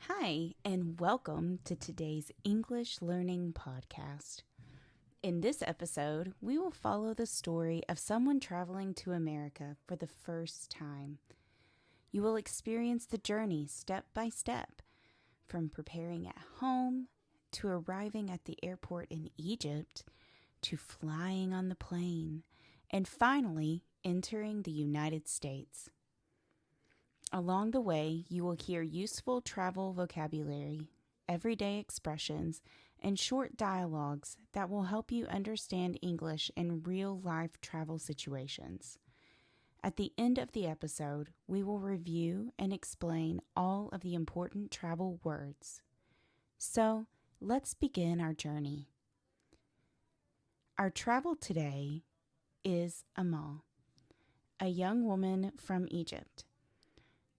Hi, and welcome to today's English Learning Podcast. In this episode, we will follow the story of someone traveling to America for the first time. You will experience the journey step by step, from preparing at home to arriving at the airport in Egypt to flying on the plane and finally entering the United States. Along the way, you will hear useful travel vocabulary, everyday expressions, and short dialogues that will help you understand English in real-life travel situations. At the end of the episode, we will review and explain all of the important travel words. So, let's begin our journey. Our travel today is Amal, a young woman from Egypt.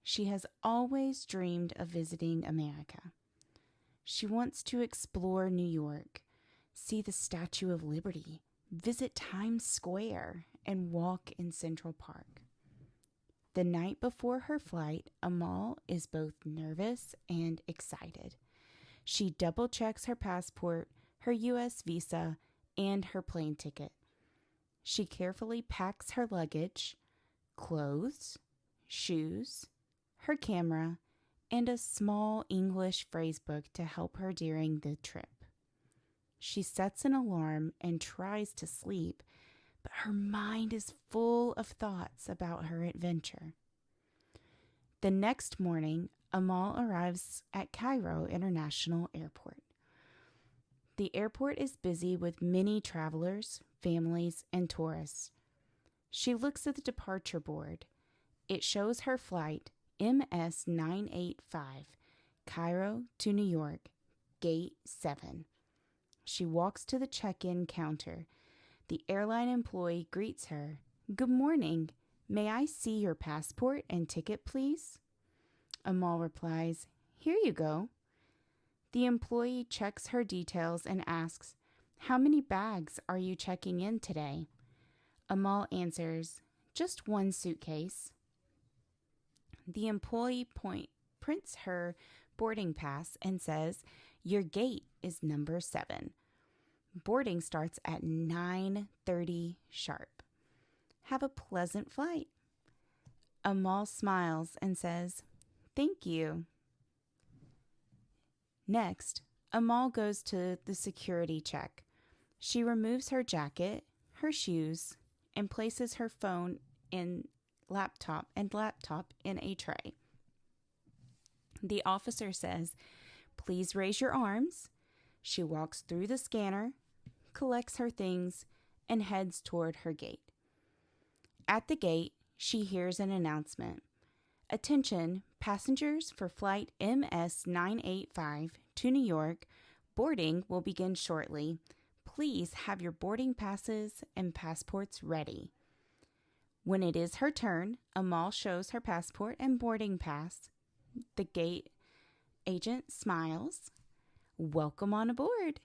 She has always dreamed of visiting America. She wants to explore New York, see the Statue of Liberty, visit Times Square, and walk in Central Park. The night before her flight, Amal is both nervous and excited. She double-checks her passport, her U.S. visa, and her plane ticket. She carefully packs her luggage, clothes, shoes, her camera, and a small English phrasebook to help her during the trip. She sets an alarm and tries to sleep, but her mind is full of thoughts about her adventure. The next morning, Amal arrives at Cairo International Airport. The airport is busy with many travelers, families, and tourists. She looks at the departure board. It shows her flight MS 985, Cairo to New York, Gate 7. She walks to the check-in counter. The airline employee greets her. "Good morning. May I see your passport and ticket, please?" Amal replies, "Here you go." The employee checks her details and asks, "How many bags are you checking in today?" Amal answers, "Just one suitcase." The employee prints her boarding pass and says, "Your gate is number 7. Boarding starts at 9:30 sharp. Have a pleasant flight." Amal smiles and says, "Thank you." Next, Amal goes to the security check. She removes her jacket, her shoes, and places her phone and laptop in a tray. The officer says, "Please raise your arms." She walks through the scanner, collects her things, and heads toward her gate. At the gate, she hears an announcement. "Attention, passengers for flight MS 985 to New York. Boarding will begin shortly. Please have your boarding passes and passports ready." When it is her turn, Amal shows her passport and boarding pass. The gate agent smiles. "Welcome on aboard."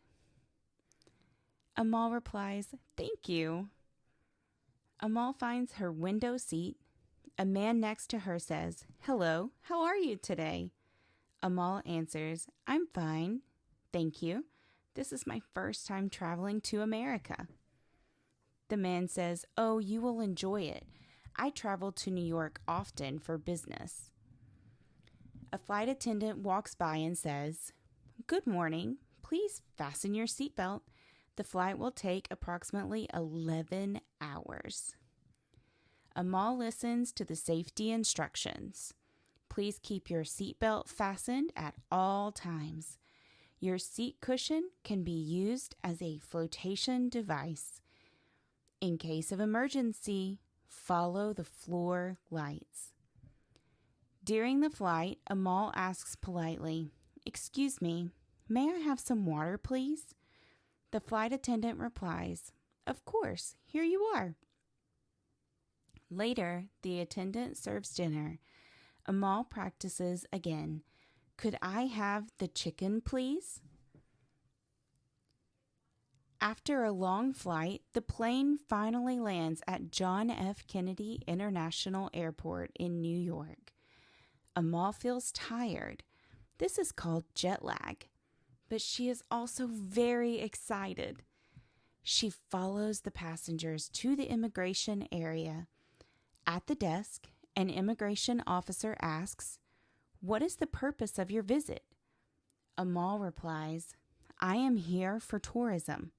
Amal replies, "Thank you." Amal finds her window seat. A man next to her says, "Hello, how are you today?" Amal answers, "I'm fine, thank you. This is my first time traveling to America." The man says, "Oh, you will enjoy it. I travel to New York often for business." A flight attendant walks by and says, "Good morning. Please fasten your seatbelt. The flight will take approximately 11 hours." Amal listens to the safety instructions. Please keep your seatbelt fastened at all times. Your seat cushion can be used as a flotation device. In case of emergency, follow the floor lights. During the flight, Amal asks politely, "Excuse me, may I have some water, please?" The flight attendant replies, "Of course, here you are." Later, the attendant serves dinner. Amal practices again. "Could I have the chicken, please?" After a long flight, the plane finally lands at John F. Kennedy International Airport in New York. Amal feels tired. This is called jet lag, but she is also very excited. She follows the passengers to the immigration area. At the desk, an immigration officer asks, "What is the purpose of your visit?" Amal replies, "I am here for tourism."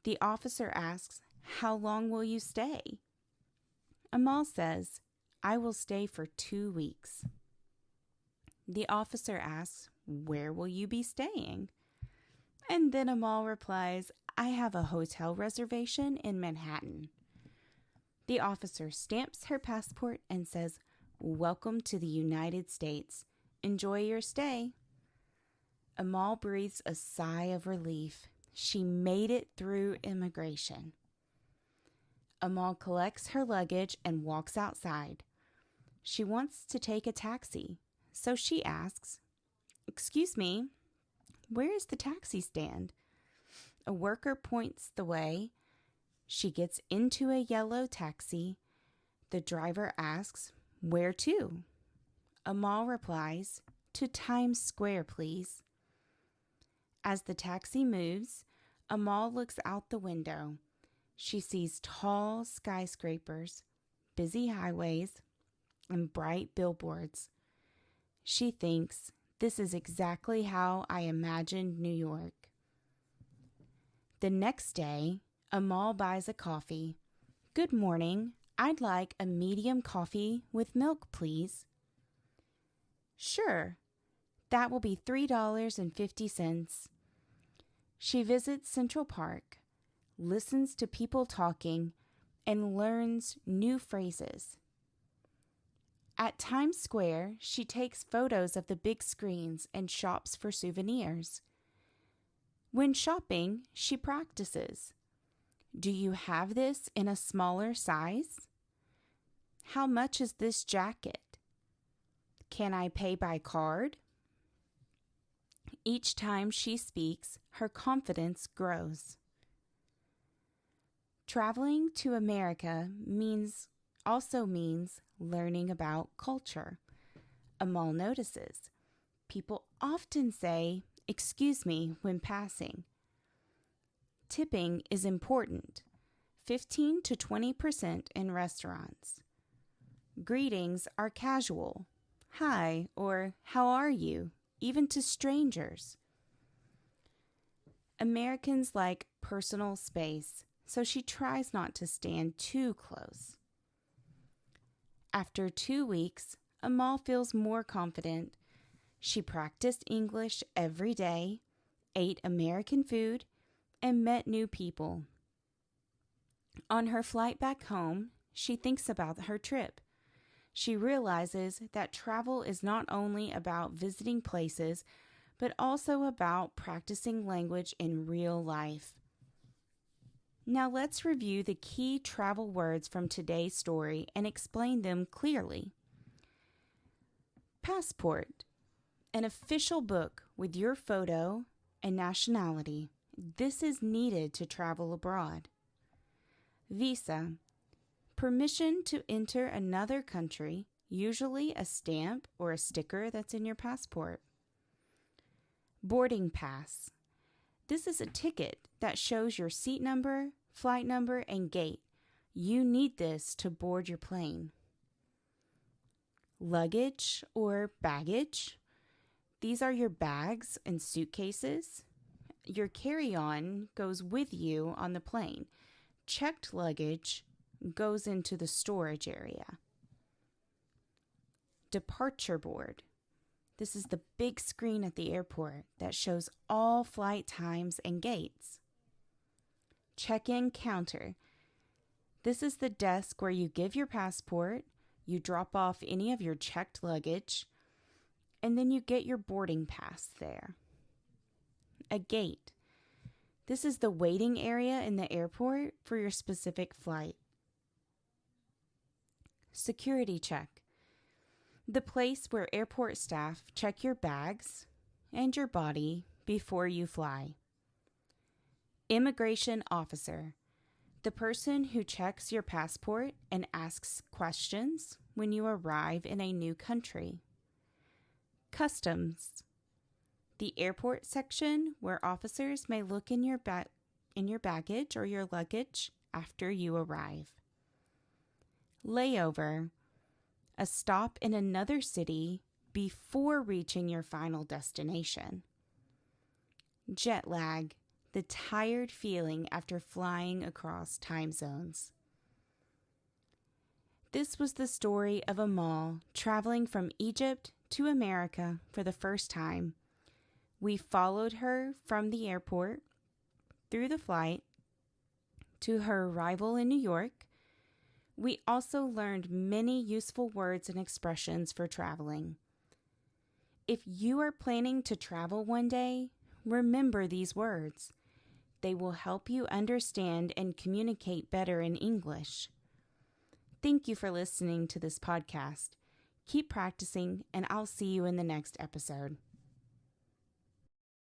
The officer asks, "How long will you stay?" Amal says, "I will stay for 2 weeks." The officer asks, "Where will you be staying?" And then Amal replies, "I have a hotel reservation in Manhattan." The officer stamps her passport and says, "Welcome to the United States. Enjoy your stay." Amal breathes a sigh of relief. She made it through immigration. Amal collects her luggage and walks outside. She wants to take a taxi, so she asks, "Excuse me, where is the taxi stand?" A worker points the way. She gets into a yellow taxi. The driver asks, "Where to?" Amal replies, "To Times Square, please." As the taxi moves, Amal looks out the window. She sees tall skyscrapers, busy highways, and bright billboards. She thinks, "This is exactly how I imagined New York." The next day, Amal buys a coffee. "Good morning. I'd like a medium coffee with milk, please." "Sure. That will be $3.50. She visits Central Park, listens to people talking, and learns new phrases. At Times Square, she takes photos of the big screens and shops for souvenirs. When shopping, she practices. "Do you have this in a smaller size?" "How much is this jacket?" "Can I pay by card?" Each time she speaks, her confidence grows. Traveling to America also means learning about culture. Amal notices. People often say, "Excuse me," when passing. Tipping is important, 15 to 20% in restaurants. Greetings are casual, "Hi" or "How are you?" even to strangers. Americans like personal space, so she tries not to stand too close. After 2 weeks, Amal feels more confident. She practiced English every day, ate American food, and met new people. On her flight back home, she thinks about her trip. She realizes that travel is not only about visiting places, but also about practicing language in real life. Now let's review the key travel words from today's story and explain them clearly. Passport, an official book with your photo and nationality. This is needed to travel abroad. Visa, permission to enter another country, usually a stamp or a sticker that's in your passport. Boarding pass. This is a ticket that shows your seat number, flight number, and gate. You need this to board your plane. Luggage or baggage. These are your bags and suitcases. Your carry-on goes with you on the plane. Checked luggage goes into the storage area. Departure board. This is the big screen at the airport that shows all flight times and gates. Check-in counter. This is the desk where you give your passport, you drop off any of your checked luggage, and then you get your boarding pass there. A gate. This is the waiting area in the airport for your specific flight. Security check. The place where airport staff check your bags and your body before you fly. Immigration officer. The person who checks your passport and asks questions when you arrive in a new country. Customs. The airport section where officers may look in your baggage or your luggage after you arrive. Layover. A stop in another city before reaching your final destination. Jet lag. The tired feeling after flying across time zones. This was the story of Amal traveling from Egypt to America for the first time. We followed her from the airport, through the flight, to her arrival in New York. We also learned many useful words and expressions for traveling. If you are planning to travel one day, remember these words. They will help you understand and communicate better in English. Thank you for listening to this podcast. Keep practicing, and I'll see you in the next episode.